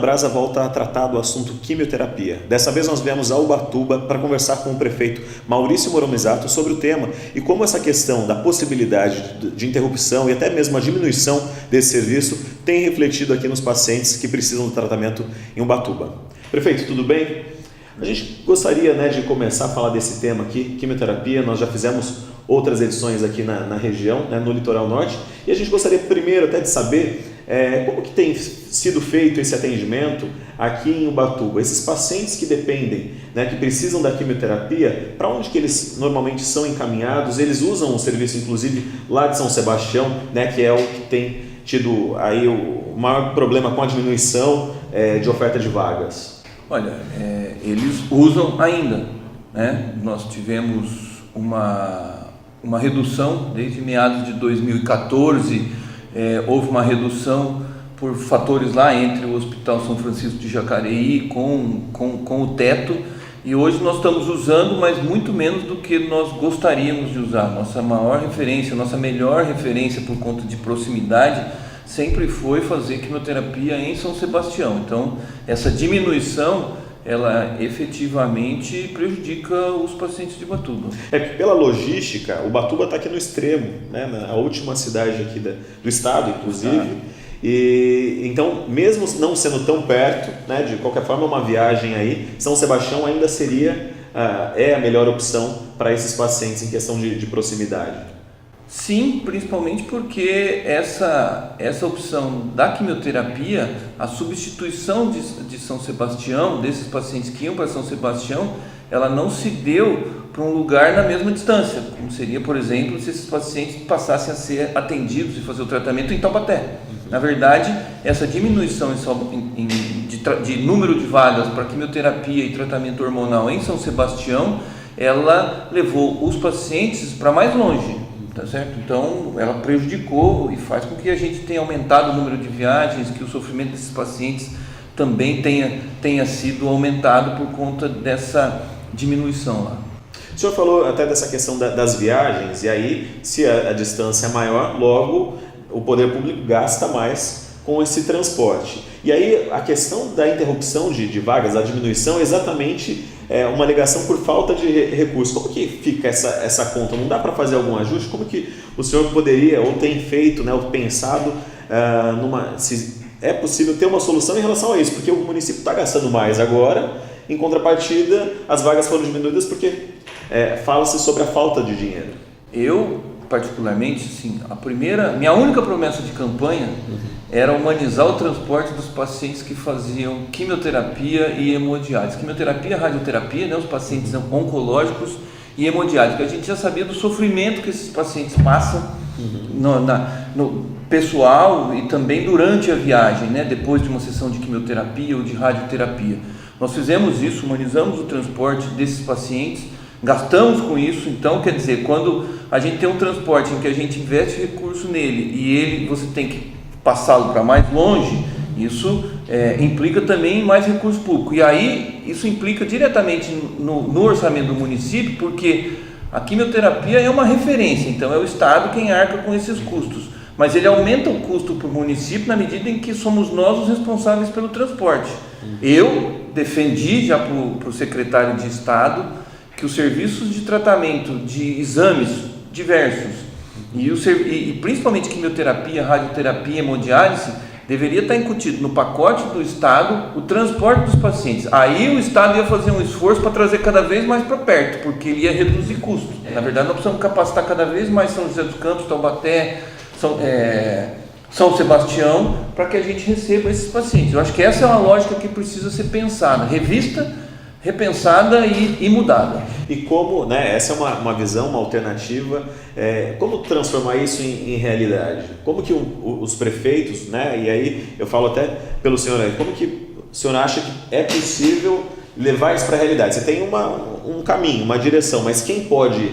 Brasa volta a tratar do assunto quimioterapia. Dessa vez nós viemos a Ubatuba para conversar com o prefeito Maurício Moromizato sobre o tema e como essa questão da possibilidade de interrupção e até mesmo a diminuição desse serviço tem refletido aqui nos pacientes que precisam do tratamento em Ubatuba. Prefeito, tudo bem? A gente gostaria, de começar a falar desse tema aqui, quimioterapia. Nós já fizemos outras edições aqui na região, no litoral norte, e a gente gostaria primeiro até de saber como que tem sido feito esse atendimento aqui em Ubatuba. Esses pacientes que dependem, que precisam da quimioterapia, para onde que eles normalmente são encaminhados? Eles usam o serviço, inclusive, lá de São Sebastião, que é o que tem tido aí o maior problema com a diminuição de oferta de vagas. Olha, eles usam ainda, Nós tivemos uma redução desde meados de 2014. Houve uma redução por fatores lá entre o Hospital São Francisco de Jacareí com o teto, e hoje nós estamos usando, mas muito menos do que nós gostaríamos de usar. Nossa maior referência, nossa melhor referência por conta de proximidade sempre foi fazer quimioterapia em São Sebastião. Então essa diminuição ela efetivamente prejudica os pacientes de Ubatuba. Pela logística, Ubatuba está aqui no extremo, na última cidade aqui do estado, inclusive. E então, mesmo não sendo tão perto, de qualquer forma, uma viagem aí, São Sebastião ainda seria a melhor opção para esses pacientes em questão de proximidade. Sim, principalmente porque essa opção da quimioterapia, a substituição de São Sebastião, desses pacientes que iam para São Sebastião, ela não se deu para um lugar na mesma distância, como seria, por exemplo, se esses pacientes passassem a ser atendidos e fazer o tratamento em Taubaté. Na verdade, essa diminuição de número de vagas para quimioterapia e tratamento hormonal em São Sebastião, ela levou os pacientes para mais longe. Tá certo? Então ela prejudicou e faz com que a gente tenha aumentado o número de viagens, que o sofrimento desses pacientes também tenha sido aumentado por conta dessa diminuição lá. O senhor falou até dessa questão das viagens, e aí se a distância é maior, logo o poder público gasta mais com esse transporte. E aí a questão da interrupção de vagas, a diminuição, é exatamente uma alegação por falta de recursos. Como que fica essa conta? Não dá para fazer algum ajuste? Como que o senhor poderia, ou tem feito, ou pensado, se é possível ter uma solução em relação a isso? Porque o município está gastando mais agora, em contrapartida, as vagas foram diminuídas porque fala-se sobre a falta de dinheiro. Eu, particularmente, minha única promessa de campanha era humanizar o transporte dos pacientes que faziam quimioterapia e hemodiálise. Quimioterapia, radioterapia, os pacientes oncológicos e hemodiálise. A gente já sabia do sofrimento que esses pacientes passam no pessoal e também durante a viagem, depois de uma sessão de quimioterapia ou de radioterapia. Nós fizemos isso, humanizamos o transporte desses pacientes, gastamos com isso. Então, quer dizer, quando a gente tem um transporte em que a gente investe recurso nele e você tem que passá-lo para mais longe, isso implica também mais recurso público. E aí isso implica diretamente no orçamento do município, porque a quimioterapia é uma referência, então é o Estado quem arca com esses custos. Mas ele aumenta o custo para o município na medida em que somos nós os responsáveis pelo transporte. Eu defendi já para o secretário de Estado que os serviços de tratamento de exames diversos e principalmente quimioterapia, radioterapia e hemodiálise deveria estar incutido no pacote do Estado o transporte dos pacientes. Aí o Estado ia fazer um esforço para trazer cada vez mais para perto, porque ele ia reduzir custos. Na verdade, nós precisamos capacitar cada vez mais São José dos Campos, Taubaté, São Sebastião, para que a gente receba esses pacientes. Eu acho que essa é uma lógica que precisa ser pensada, revista, repensada e mudada. E como, essa é uma visão, uma alternativa, como transformar isso em realidade? Como que os prefeitos, e aí eu falo até pelo senhor aí, como que o senhor acha que é possível levar isso para a realidade? Você tem um caminho, uma direção, mas quem pode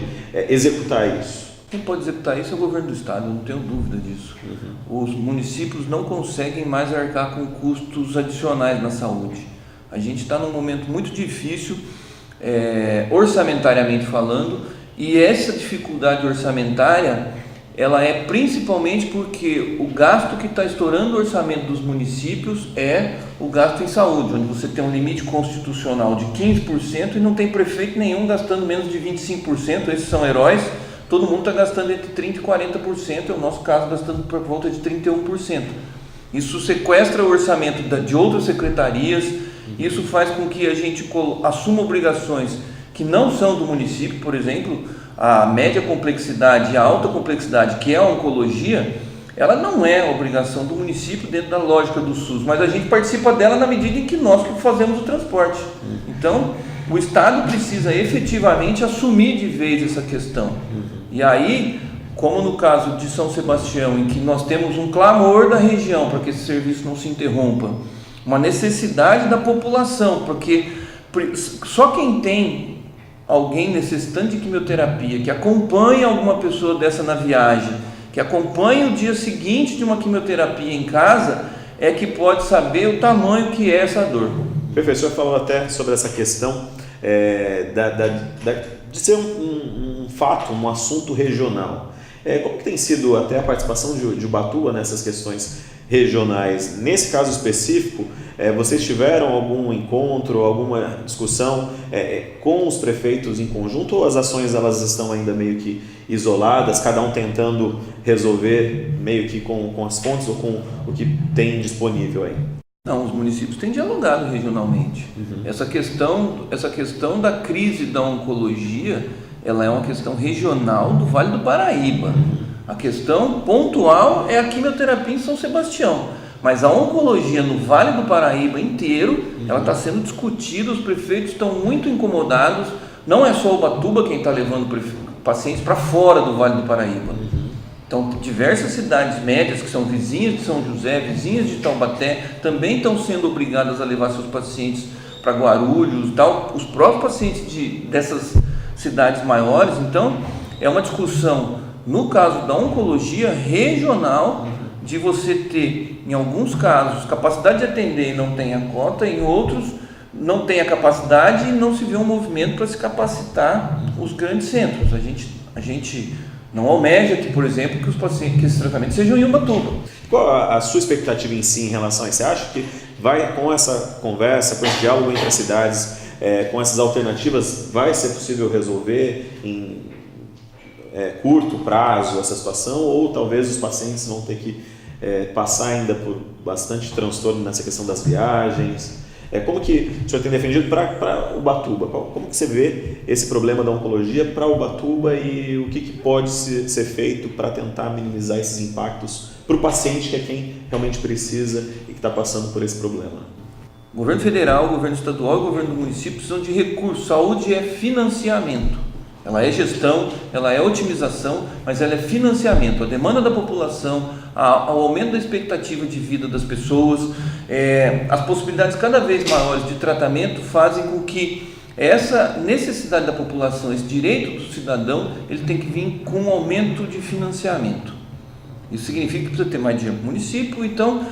executar isso? Quem pode executar isso é o governo do Estado, eu não tenho dúvida disso. Os municípios não conseguem mais arcar com custos adicionais na saúde. A gente está num momento muito difícil, orçamentariamente falando, e essa dificuldade orçamentária ela é principalmente porque o gasto que está estourando o orçamento dos municípios é o gasto em saúde, onde você tem um limite constitucional de 15% e não tem prefeito nenhum gastando menos de 25%, esses são heróis, todo mundo está gastando entre 30% e 40%, é o nosso caso gastando por volta de 31%. Isso sequestra o orçamento de outras secretarias, isso faz com que a gente assuma obrigações que não são do município, por exemplo, a média complexidade e a alta complexidade, que é a oncologia, ela não é obrigação do município dentro da lógica do SUS, mas a gente participa dela na medida em que nós que fazemos o transporte. Então, o Estado precisa efetivamente assumir de vez essa questão. E aí, como no caso de São Sebastião, em que nós temos um clamor da região para que esse serviço não se interrompa, uma necessidade da população, porque só quem tem alguém necessitando de quimioterapia, que acompanha alguma pessoa dessa na viagem, que acompanha o dia seguinte de uma quimioterapia em casa, é que pode saber o tamanho que é essa dor. O professor falou até sobre essa questão de ser um fato, um assunto regional. Como que tem sido até a participação de Ubatuba nessas questões regionais? Nesse caso específico, vocês tiveram algum encontro, alguma discussão com os prefeitos em conjunto, ou as ações elas estão ainda meio que isoladas, cada um tentando resolver meio que com as fontes ou com o que tem disponível aí? Não, os municípios têm dialogado regionalmente. Essa questão da crise da oncologia, ela é uma questão regional do Vale do Paraíba. A questão pontual é a quimioterapia em São Sebastião, mas a oncologia no Vale do Paraíba inteiro, ela está sendo discutida, os prefeitos estão muito incomodados, não é só Ubatuba quem está levando pacientes para fora do Vale do Paraíba. Então, diversas cidades médias que são vizinhas de São José, vizinhas de Taubaté, também estão sendo obrigadas a levar seus pacientes para Guarulhos, tal. Os próprios pacientes dessas cidades maiores. Então, é uma discussão, no caso da oncologia regional, de você ter, em alguns casos, capacidade de atender e não tem a cota, em outros não tem a capacidade e não se vê um movimento para se capacitar os grandes centros. A gente não almeja que, por exemplo, que esses tratamentos sejam em Ubatuba. Qual a sua expectativa em si em relação a isso? Você acha que vai, com essa conversa, com esse diálogo entre as cidades, com essas alternativas, vai ser possível resolver em curto prazo essa situação, ou talvez os pacientes vão ter que passar ainda por bastante transtorno nessa questão das viagens? Como que o senhor tem defendido para Ubatuba? Como que você vê esse problema da oncologia para Ubatuba e o que pode ser feito para tentar minimizar esses impactos para o paciente, que é quem realmente precisa e que está passando por esse problema? O governo federal, o governo estadual e o governo do município precisam de recursos. Saúde é financiamento. Ela é gestão, ela é otimização, mas ela é financiamento. A demanda da população, ao aumento da expectativa de vida das pessoas, as possibilidades cada vez maiores de tratamento fazem com que essa necessidade da população, esse direito do cidadão, ele tem que vir com um aumento de financiamento. Isso significa que precisa ter mais dinheiro para o município, então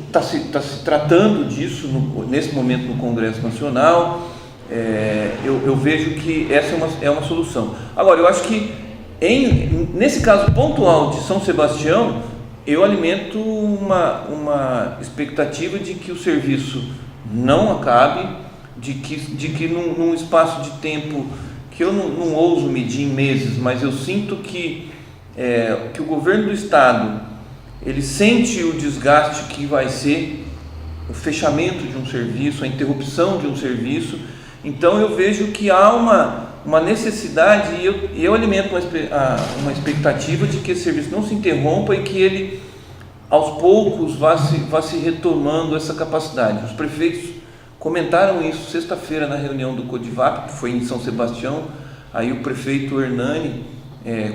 está se tratando disso nesse momento no Congresso Nacional. Eu vejo que essa é uma solução. Agora, eu acho que nesse caso pontual de São Sebastião, eu alimento uma expectativa de que o serviço não acabe, de que num espaço de tempo que eu não ouso medir em meses, mas eu sinto que o governo do estado ele sente o desgaste que vai ser o fechamento de um serviço, a interrupção de um serviço. Então eu vejo que há uma necessidade e eu alimento uma expectativa de que esse serviço não se interrompa e que ele aos poucos vá se retomando essa capacidade. Os prefeitos comentaram isso sexta-feira na reunião do Codivap, que foi em São Sebastião. Aí o prefeito Hernani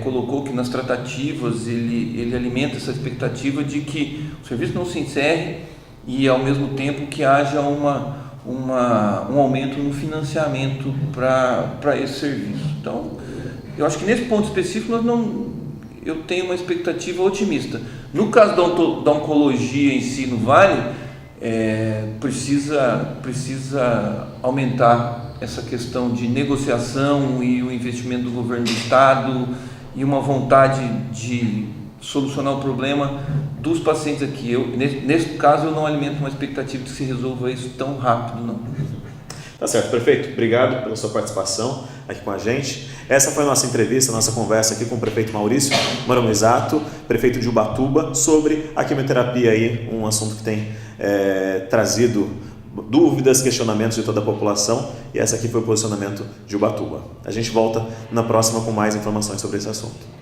colocou que nas tratativas ele alimenta essa expectativa de que o serviço não se encerre e ao mesmo tempo que haja um aumento no financiamento para esse serviço. Então, eu acho que nesse ponto específico eu tenho uma expectativa otimista. No caso da oncologia em si no Vale, precisa aumentar essa questão de negociação e o investimento do governo do estado e uma vontade de solucionar o problema dos pacientes aqui. Nesse caso, eu não alimento uma expectativa de que se resolva isso tão rápido, não. Tá certo, prefeito. Obrigado pela sua participação aqui com a gente. Essa foi a nossa entrevista, a nossa conversa aqui com o prefeito Maurício Moromisato, prefeito de Ubatuba, sobre a quimioterapia aí, um assunto que tem trazido dúvidas, questionamentos de toda a população, e essa aqui foi o posicionamento de Ubatuba. A gente volta na próxima com mais informações sobre esse assunto.